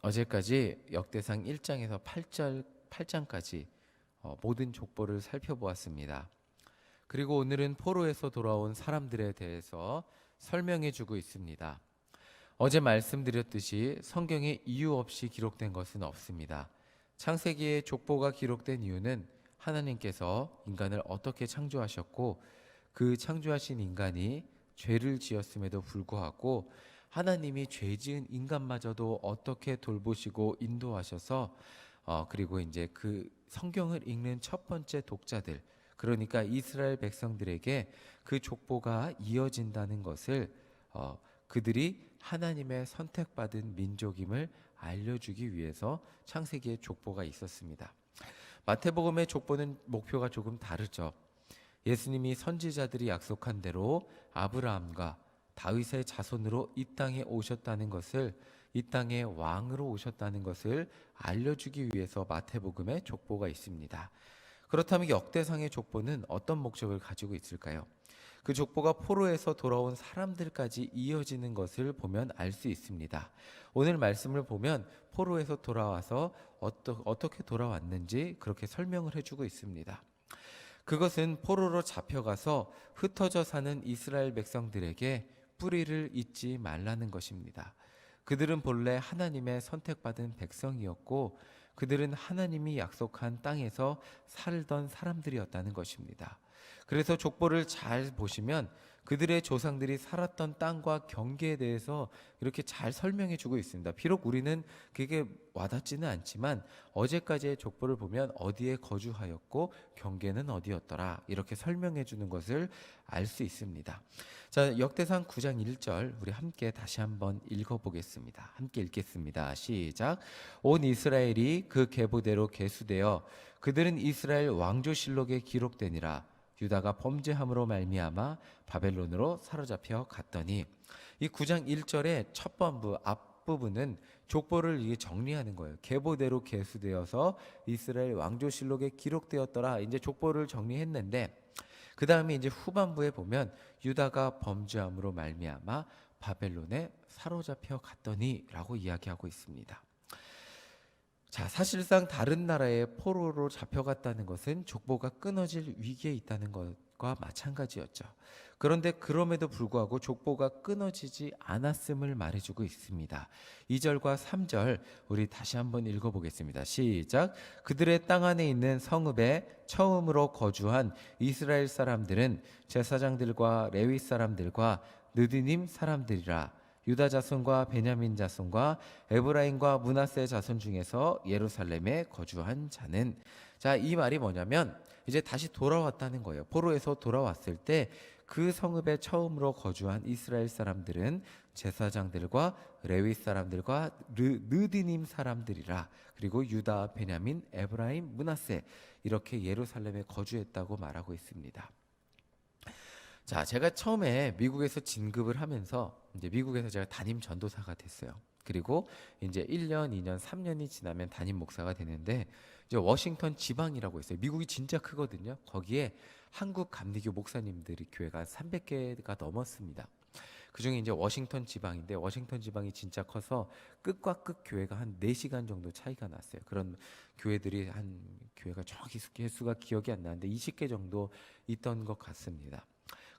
어제까지 역대상 1장에서 8장까지 모든 족보를 살펴보았습니다. 그리고 오늘은 포로에서 돌아온 사람들에 대해서 설명해 주고 있습니다. 어제 말씀드렸듯이 성경에 이유 없이 기록된 것은 없습니다. 창세기에 족보가 기록된 이유는 하나님께서 인간을 어떻게 창조하셨고 그 창조하신 인간이 죄를 지었음에도 불구하고 하나님이 죄 지은 인간마저도 어떻게 돌보시고 인도하셔서 그리고 이제 그 성경을 읽는 첫 번째 독자들, 그러니까 이스라엘 백성들에게 그 족보가 이어진다는 것을 그들이 하나님의 선택받은 민족임을 알려주기 위해서 창세기에 족보가 있었습니다. 마태복음의 족보는 목표가 조금 다르죠. 예수님이 선지자들이 약속한 대로 아브라함과 다윗의 자손으로 이 땅에 오셨다는 것을, 이 땅의 왕으로 오셨다는 것을 알려주기 위해서 마태복음에 족보가 있습니다. 그렇다면 역대상의 족보는 어떤 목적을 가지고 있을까요? 그 족보가 포로에서 돌아온 사람들까지 이어지는 것을 보면 알 수 있습니다. 오늘 말씀을 보면 포로에서 돌아와서 어떻게 돌아왔는지 그렇게 설명을 해주고 있습니다. 그것은 포로로 잡혀가서 흩어져 사는 이스라엘 백성들에게 뿌리를 잇지 말라는 것입니다. 그들은 본래 하나님의 선택받은 백성이었고 그들은 하나님이 약속한 땅에서 살던 사람들이었다는 것입니다. 그래서 족보를 잘 보시면 그들의 조상들이 살았던 땅과 경계에 대해서 이렇게 잘 설명해 주고 있습니다. 비록 우리는 그게 와닿지는 않지만 어제까지의 족보를 보면 어디에 거주하였고 경계는 어디였더라 이렇게 설명해 주는 것을 알 수 있습니다. 자, 역대상 9장 1절 우리 함께 다시 한번 읽어보겠습니다. 함께 읽겠습니다. 시작. 온 이스라엘이 그 계보대로 계수되어 그들은 이스라엘 왕조실록에 기록되니라. 유다가 범죄함으로 말미암아 바벨론으로 사로잡혀 갔더니, 이 9장 1절의 첫 번부 앞부분은 족보를 정리하는 거예요. 계보대로 계수되어서 이스라엘 왕조실록에 기록되었더라. 이제 족보를 정리했는데 그 다음에 이제 후반부에 보면 유다가 범죄함으로 말미암아 바벨론에 사로잡혀 갔더니라고 이야기하고 있습니다. 자, 사실상 다른 나라에 포로로 잡혀갔다는 것은 족보가 끊어질 위기에 있다는 것과 마찬가지였죠. 그런데 그럼에도 불구하고 족보가 끊어지지 않았음을 말해주고 있습니다. 2절과 3절 우리 다시 한번 읽어보겠습니다. 시작. 그들의 땅 안에 있는 성읍에 처음으로 거주한 이스라엘 사람들은 제사장들과 레위 사람들과 느디님 사람들이라. 유다 자손과 베냐민 자손과 에브라임과 므낫세 자손 중에서 예루살렘에 거주한 자는, 자, 이 말이 뭐냐면 이제 다시 돌아왔다는 거예요. 포로에서 돌아왔을 때 그 성읍에 처음으로 거주한 이스라엘 사람들은 제사장들과 레위 사람들과 느디님 사람들이라. 그리고 유다, 베냐민, 에브라임, 므낫세 이렇게 예루살렘에 거주했다고 말하고 있습니다. 자, 제가 처음에 미국에서 진급을 하면서 이제 미국에서 제가 담임 전도사가 됐어요. 그리고 이제 1년, 2년, 3년이 지나면 담임 목사가 되는데 이제 워싱턴 지방이라고 있어요. 미국이 진짜 크거든요. 거기에 한국 감리교 목사님들이 교회가 300개가 넘었습니다. 그중에 이제 워싱턴 지방인데 워싱턴 지방이 진짜 커서 끝과 끝 교회가 한 4시간 정도 차이가 났어요. 그런 교회들이 한 교회가 정확히 개수가 기억이 안 나는데 20개 정도 있던 것 같습니다.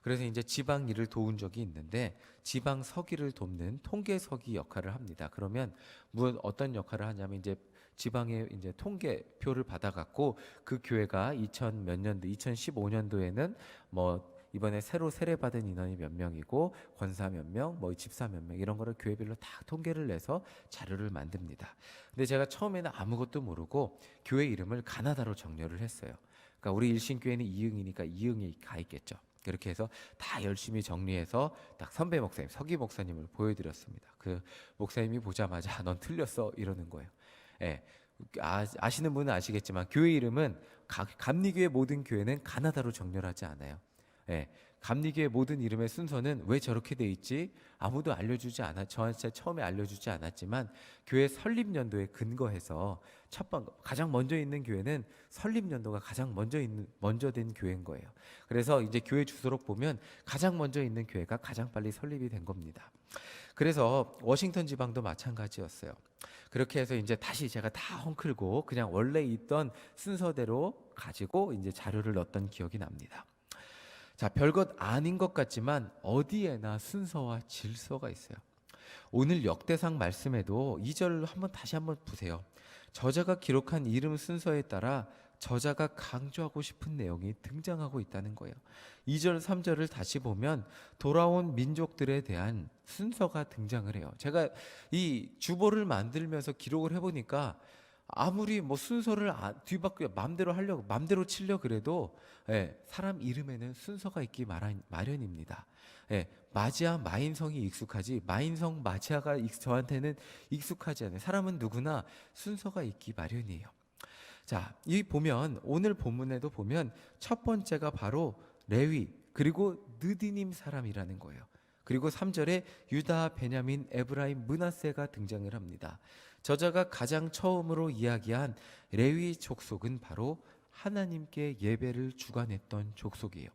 그래서 이제 지방 일을 도운 적이 있는데 지방 서기를 돕는 통계 서기 역할을 합니다. 그러면 어떤 역할을 하냐면 이제 지방의 이제 통계표를 받아갖고 그 교회가 2000 몇 년도 2015년도에는 뭐 이번에 새로 세례받은 인원이 몇 명이고 권사 몇 명, 뭐 집사 몇 명 이런 거를 교회별로 다 통계를 내서 자료를 만듭니다. 근데 제가 처음에는 아무것도 모르고 교회 이름을 가나다로 정렬을 했어요. 그러니까 우리 일신교회는 이응이니까 이응이 가 있겠죠. 그렇게 해서 다 열심히 정리해서 딱 선배 목사님, 서기 목사님을 보여드렸습니다. 그 목사님이 보자마자 넌 틀렸어 이러는 거예요. 예, 아시는 분은 아시겠지만 교회 이름은 감리교의 모든 교회는 가나다로 정렬하지 않아요. 예, 감리교의 모든 이름의 순서는 왜 저렇게 돼 있지? 아무도 알려주지 않아, 저한테 처음에 알려주지 않았지만 교회 설립연도에 근거해서 가장 먼저 있는 교회는 설립연도가 가장 먼저 된 교회인 거예요. 그래서 이제 교회 주소록 보면 가장 먼저 있는 교회가 가장 빨리 설립이 된 겁니다. 그래서 워싱턴 지방도 마찬가지였어요. 그렇게 해서 이제 다시 제가 다 헝클고 그냥 원래 있던 순서대로 가지고 이제 자료를 넣었던 기억이 납니다. 자, 별것 아닌 것 같지만 어디에나 순서와 질서가 있어요. 오늘 역대상 말씀에도 2절 다시 한번 보세요. 저자가 기록한 이름 순서에 따라 저자가 강조하고 싶은 내용이 등장하고 있다는 거예요. 2절, 3절을 다시 보면 돌아온 민족들에 대한 순서가 등장을 해요. 제가 이 주보를 만들면서 기록을 해보니까 아무리 뭐 순서를 뒤바꿔 맘대로 치려 그래도 사람 이름에는 순서가 있기 마련입니다. 마지아 마인성이 익숙하지 마인성 마지아가 저한테는 익숙하지 않아요. 사람은 누구나 순서가 있기 마련이에요. 자, 이 보면 오늘 본문에도 보면 첫 번째가 바로 레위 그리고 느디님 사람이라는 거예요. 그리고 3절에 유다, 베냐민, 에브라임, 므낫세가 등장을 합니다. 저자가 가장 처음으로 이야기한 레위 족속은 바로 하나님께 예배를 주관했던 족속이에요.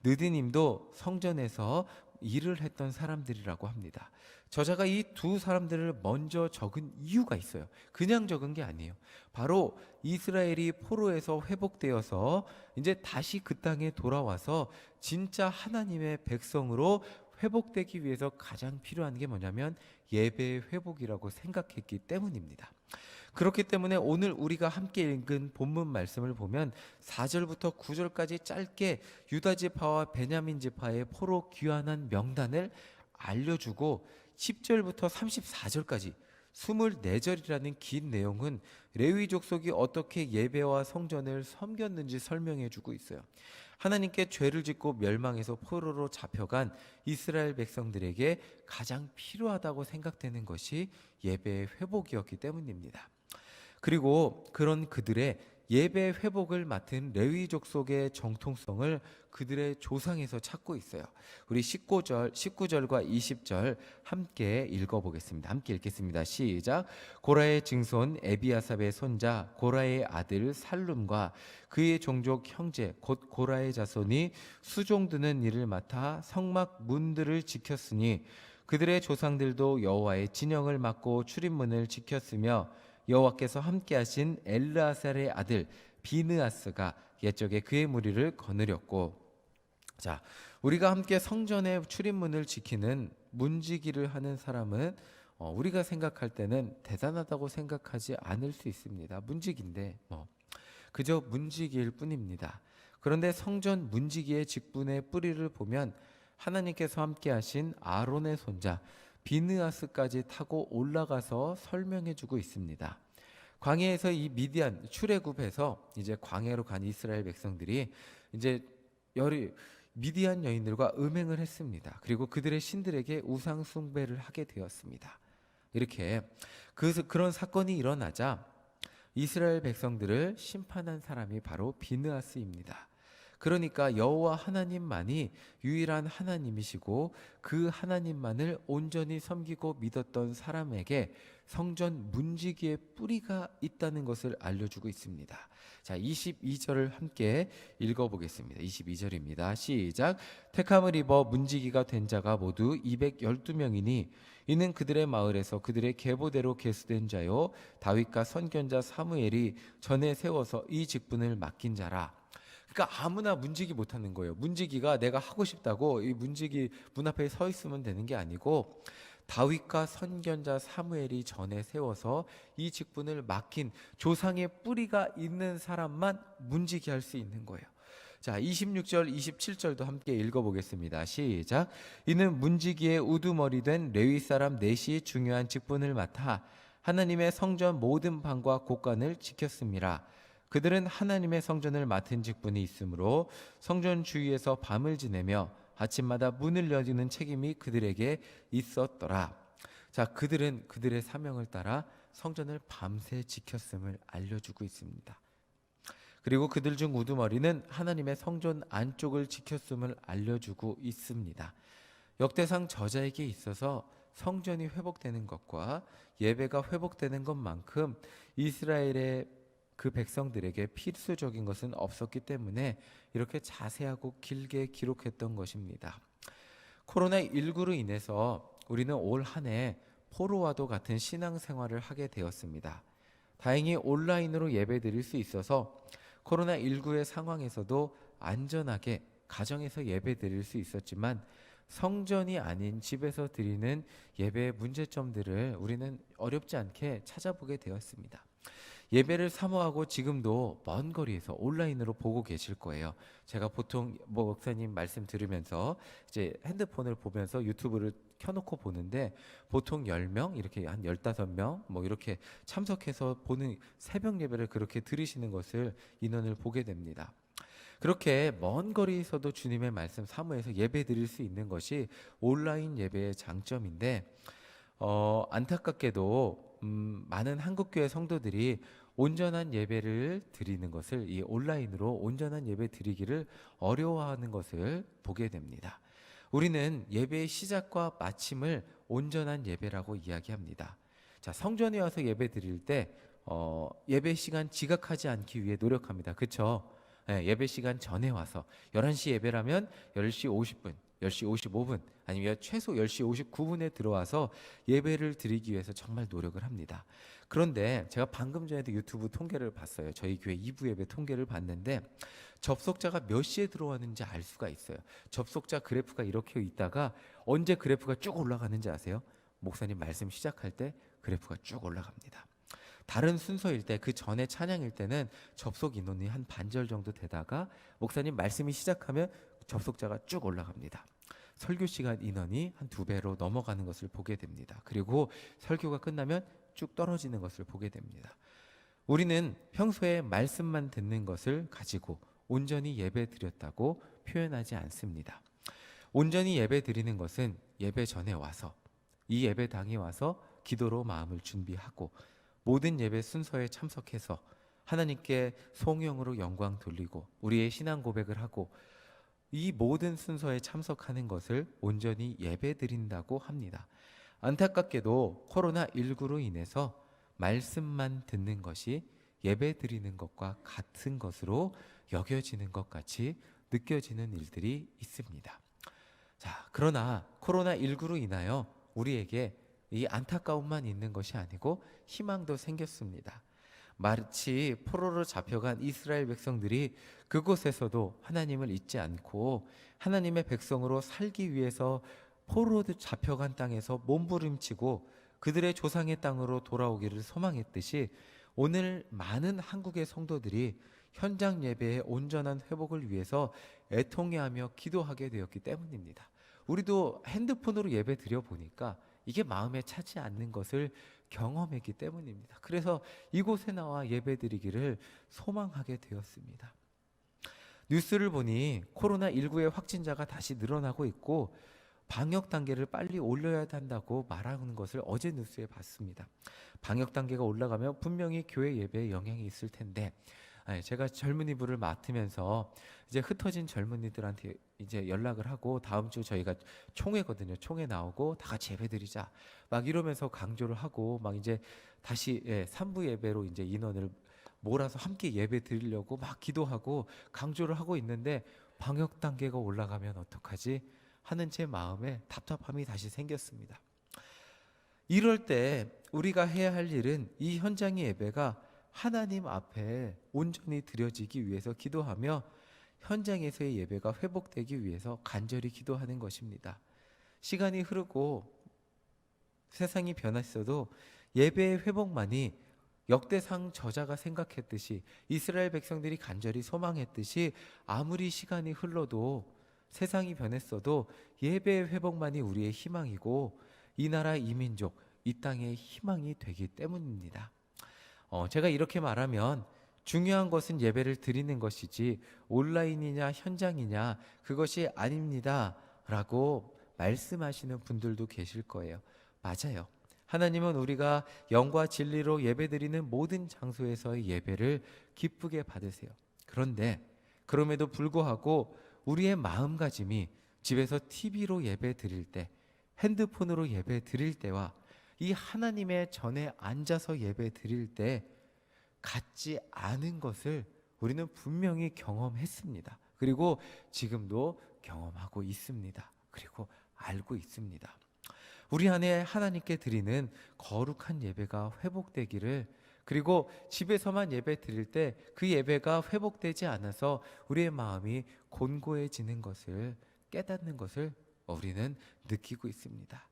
느디님도 성전에서 일을 했던 사람들이라고 합니다. 저자가 이 두 사람들을 먼저 적은 이유가 있어요. 그냥 적은 게 아니에요. 바로 이스라엘이 포로에서 회복되어서 이제 다시 그 땅에 돌아와서 진짜 하나님의 백성으로 회복되기 위해서 가장 필요한 게 뭐냐면 예배의 회복이라고 생각했기 때문입니다. 그렇기 때문에 오늘 우리가 함께 읽은 본문 말씀을 보면 4절부터 9절까지 짧게 유다 지파와 베냐민 지파의 포로 귀환한 명단을 알려주고 10절부터 34절까지 24절이라는 긴 내용은 레위 족속이 어떻게 예배와 성전을 섬겼는지 설명해 주고 있어요. 하나님께 죄를 짓고 멸망해서 포로로 잡혀간 이스라엘 백성들에게 가장 필요하다고 생각되는 것이 예배의 회복이었기 때문입니다. 그리고 그런 그들의 예배 회복을 맡은 레위 족속의 정통성을 그들의 조상에서 찾고 있어요. 우리 19절과 20절 함께 읽어보겠습니다. 함께 읽겠습니다. 시작. 고라의 증손 에비아삽의 손자 고라의 아들 살룸과 그의 종족 형제 곧 고라의 자손이 수종 드는 일을 맡아 성막 문들을 지켰으니 그들의 조상들도 여호와의 진영을 맡고 출입문을 지켰으며 여호와께서 함께하신 엘르아살의 아들 비느아스가 옛적에 그의 무리를 거느렸고. 자, 우리가 함께 성전의 출입문을 지키는 문지기를 하는 사람은 우리가 생각할 때는 대단하다고 생각하지 않을 수 있습니다. 문지기인데 그저 문지기일 뿐입니다. 그런데 성전 문지기의 직분의 뿌리를 보면 하나님께서 함께하신 아론의 손자 비느아스까지 타고 올라가서 설명해주고 있습니다. 광야에서 이 미디안 출애굽해서 이제 광야로 간 이스라엘 백성들이 이제 미디안 여인들과 음행을 했습니다. 그리고 그들의 신들에게 우상 숭배를 하게 되었습니다. 이렇게 그런 사건이 일어나자 이스라엘 백성들을 심판한 사람이 바로 비느아스입니다. 그러니까 여호와 하나님만이 유일한 하나님이시고 그 하나님만을 온전히 섬기고 믿었던 사람에게 성전 문지기의 뿌리가 있다는 것을 알려주고 있습니다. 자, 22절을 함께 읽어보겠습니다. 22절입니다. 시작. 택함을 입어 문지기가 된 자가 모두 212명이니 이는 그들의 마을에서 그들의 계보대로 계수된 자요 다윗과 선견자 사무엘이 전에 세워서 이 직분을 맡긴 자라. 그러니까 아무나 문지기 못하는 거예요. 문지기가 내가 하고 싶다고 이 문지기 문 앞에 서 있으면 되는 게 아니고 다윗과 선견자 사무엘이 전에 세워서 이 직분을 맡긴 조상의 뿌리가 있는 사람만 문지기 할 수 있는 거예요. 자, 26절, 27절도 함께 읽어보겠습니다. 시작. 이는 문지기의 우두머리 된 레위 사람 넷이 중요한 직분을 맡아 하나님의 성전 모든 방과 곳간을 지켰습니다. 그들은 하나님의 성전을 맡은 직분이 있으므로 성전 주위에서 밤을 지내며 아침마다 문을 여는 책임이 그들에게 있었더라. 자, 그들은 그들의 사명을 따라 성전을 밤새 지켰음을 알려주고 있습니다. 그리고 그들 중 우두머리는 하나님의 성전 안쪽을 지켰음을 알려주고 있습니다. 역대상 저자에게 있어서 성전이 회복되는 것과 예배가 회복되는 것만큼 이스라엘의 그 백성들에게 필수적인 것은 없었기 때문에 이렇게 자세하고 길게 기록했던 것입니다. 코로나19로 인해서 우리는 올 한 해 포로와도 같은 신앙생활을 하게 되었습니다. 다행히 온라인으로 예배드릴 수 있어서 코로나19의 상황에서도 안전하게 가정에서 예배드릴 수 있었지만 성전이 아닌 집에서 드리는 예배의 문제점들을 우리는 어렵지 않게 찾아보게 되었습니다. 예배를 사모하고 지금도 먼 거리에서 온라인으로 보고 계실 거예요. 제가 보통 목사님 말씀 들으면서 이제 핸드폰을 보면서 유튜브를 켜놓고 보는데 보통 10명 이렇게 한 15명 뭐 이렇게 참석해서 보는 새벽 예배를 그렇게 들으시는 것을 인원을 보게 됩니다. 그렇게 먼 거리에서도 주님의 말씀 사모해서 예배 드릴 수 있는 것이 온라인 예배의 장점인데 안타깝게도 많은 한국교회 성도들이 온전한 예배를 드리는 것을 이 온라인으로 온전한 예배 드리기를 어려워하는 것을 보게 됩니다. 우리는 예배의 시작과 마침을 온전한 예배라고 이야기합니다. 자, 성전에 와서 예배 드릴 때 예배 시간 지각하지 않기 위해 노력합니다. 그렇죠? 예배 시간 전에 와서 11시 예배라면 10시 50분, 10시 55분 아니면 최소 10시 59분에 들어와서 예배를 드리기 위해서 정말 노력을 합니다. 그런데 제가 방금 전에도 유튜브 통계를 봤어요. 저희 교회 2부 예배 통계를 봤는데 접속자가 몇 시에 들어왔는지 알 수가 있어요. 접속자 그래프가 이렇게 있다가 언제 그래프가 쭉 올라가는지 아세요? 목사님 말씀 시작할 때 그래프가 쭉 올라갑니다. 다른 순서일 때, 그 전에 찬양일 때는 접속 인원이 한 반절 정도 되다가 목사님 말씀이 시작하면 접속자가 쭉 올라갑니다. 설교 시간 인원이 한 2배로 넘어가는 것을 보게 됩니다. 그리고 설교가 끝나면 쭉 떨어지는 것을 보게 됩니다. 우리는 평소에 말씀만 듣는 것을 가지고 온전히 예배 드렸다고 표현하지 않습니다. 온전히 예배 드리는 것은 예배 전에 와서 이 예배당에 와서 기도로 마음을 준비하고 모든 예배 순서에 참석해서 하나님께 송영으로 영광 돌리고 우리의 신앙 고백을 하고 이 모든 순서에 참석하는 것을 온전히 예배 드린다고 합니다. 안타깝게도 코로나19로 인해서 말씀만 듣는 것이 예배 드리는 것과 같은 것으로 여겨지는 것 같이 느껴지는 일들이 있습니다. 자, 그러나 코로나19로 인하여 우리에게 이 안타까움만 있는 것이 아니고 희망도 생겼습니다. 마치 포로로 잡혀간 이스라엘 백성들이 그곳에서도 하나님을 잊지 않고 하나님의 백성으로 살기 위해서 포로로 잡혀간 땅에서 몸부림치고 그들의 조상의 땅으로 돌아오기를 소망했듯이 오늘 많은 한국의 성도들이 현장 예배의 온전한 회복을 위해서 애통해하며 기도하게 되었기 때문입니다. 우리도 핸드폰으로 예배 드려 보니까 이게 마음에 차지 않는 것을 경험했기 때문입니다. 그래서 이곳에 나와 예배드리기를 소망하게 되었습니다. 뉴스를 보니 코로나19의 확진자가 다시 늘어나고 있고 방역 단계를 빨리 올려야 한다고 말하는 것을 어제 뉴스에 봤습니다. 방역 단계가 올라가면 분명히 교회 예배에 영향이 있을 텐데 제가 젊은이 부를 맡으면서 이제 흩어진 젊은이들한테 이제 연락을 하고 다음 주 저희가 총회거든요. 총회 나오고 다 같이 예배드리자 막 이러면서 강조를 하고 막 이제 다시 3부 예배로 이제 인원을 몰아서 함께 예배 드리려고 막 기도하고 강조를 하고 있는데 방역 단계가 올라가면 어떡하지 하는 제 마음에 답답함이 다시 생겼습니다. 이럴 때 우리가 해야 할 일은 이 현장의 예배가 하나님 앞에 온전히 드려지기 위해서 기도하며 현장에서의 예배가 회복되기 위해서 간절히 기도하는 것입니다. 시간이 흐르고 세상이 변했어도 예배의 회복만이 역대상 저자가 생각했듯이 이스라엘 백성들이 간절히 소망했듯이 아무리 시간이 흘러도 세상이 변했어도 예배의 회복만이 우리의 희망이고 이 나라 이 민족 이 땅의 희망이 되기 때문입니다. 제가 이렇게 말하면 중요한 것은 예배를 드리는 것이지 온라인이냐 현장이냐 그것이 아닙니다 라고 말씀하시는 분들도 계실 거예요. 맞아요. 하나님은 우리가 영과 진리로 예배드리는 모든 장소에서의 예배를 기쁘게 받으세요. 그런데 그럼에도 불구하고 우리의 마음가짐이 집에서 TV로 예배 드릴 때 핸드폰으로 예배 드릴 때와 이 하나님의 전에 앉아서 예배 드릴 때 같지 않은 것을 우리는 분명히 경험했습니다. 그리고 지금도 경험하고 있습니다. 그리고 알고 있습니다. 우리 안에 하나님께 드리는 거룩한 예배가 회복되기를, 그리고 집에서만 예배 드릴 때 그 예배가 회복되지 않아서 우리의 마음이 곤고해지는 것을 깨닫는 것을 우리는 느끼고 있습니다.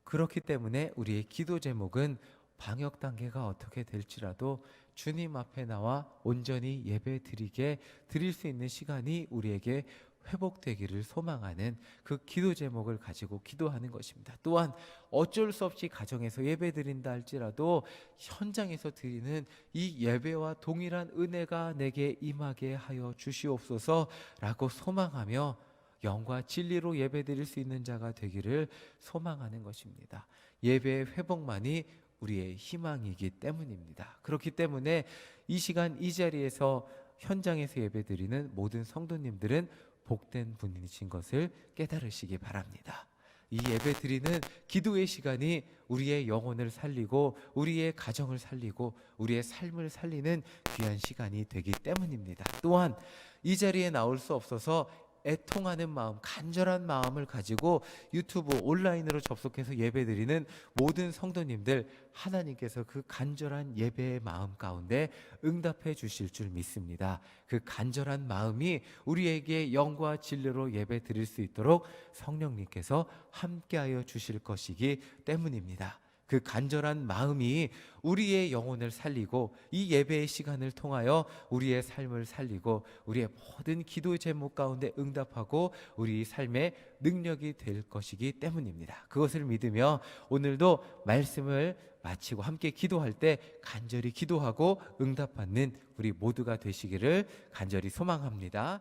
그렇기 때문에 우리의 기도 제목은 방역 단계가 어떻게 될지라도 주님 앞에 나와 온전히 예배 드릴 수 있는 시간이 우리에게 회복되기를 소망하는 그 기도 제목을 가지고 기도하는 것입니다. 또한 어쩔 수 없이 가정에서 예배 드린다 할지라도 현장에서 드리는 이 예배와 동일한 은혜가 내게 임하게 하여 주시옵소서라고 소망하며 영과 진리로 예배 드릴 수 있는 자가 되기를 소망하는 것입니다. 예배의 회복만이 우리의 희망이기 때문입니다. 그렇기 때문에 이 시간 이 자리에서 현장에서 예배 드리는 모든 성도님들은 복된 분이신 것을 깨달으시기 바랍니다. 이 예배 드리는 기도의 시간이 우리의 영혼을 살리고 우리의 가정을 살리고 우리의 삶을 살리는 귀한 시간이 되기 때문입니다. 또한 이 자리에 나올 수 없어서 애통하는 마음, 간절한 마음을 가지고 유튜브 온라인으로 접속해서 예배드리는 모든 성도님들, 하나님께서 그 간절한 예배의 마음 가운데 응답해 주실 줄 믿습니다. 그 간절한 마음이 우리에게 영과 진리로 예배드릴 수 있도록 성령님께서 함께하여 주실 것이기 때문입니다. 그 간절한 마음이 우리의 영혼을 살리고 이 예배의 시간을 통하여 우리의 삶을 살리고 우리의 모든 기도 제목 가운데 응답하고 우리 삶의 능력이 될 것이기 때문입니다. 그것을 믿으며 오늘도 말씀을 마치고 함께 기도할 때 간절히 기도하고 응답받는 우리 모두가 되시기를 간절히 소망합니다.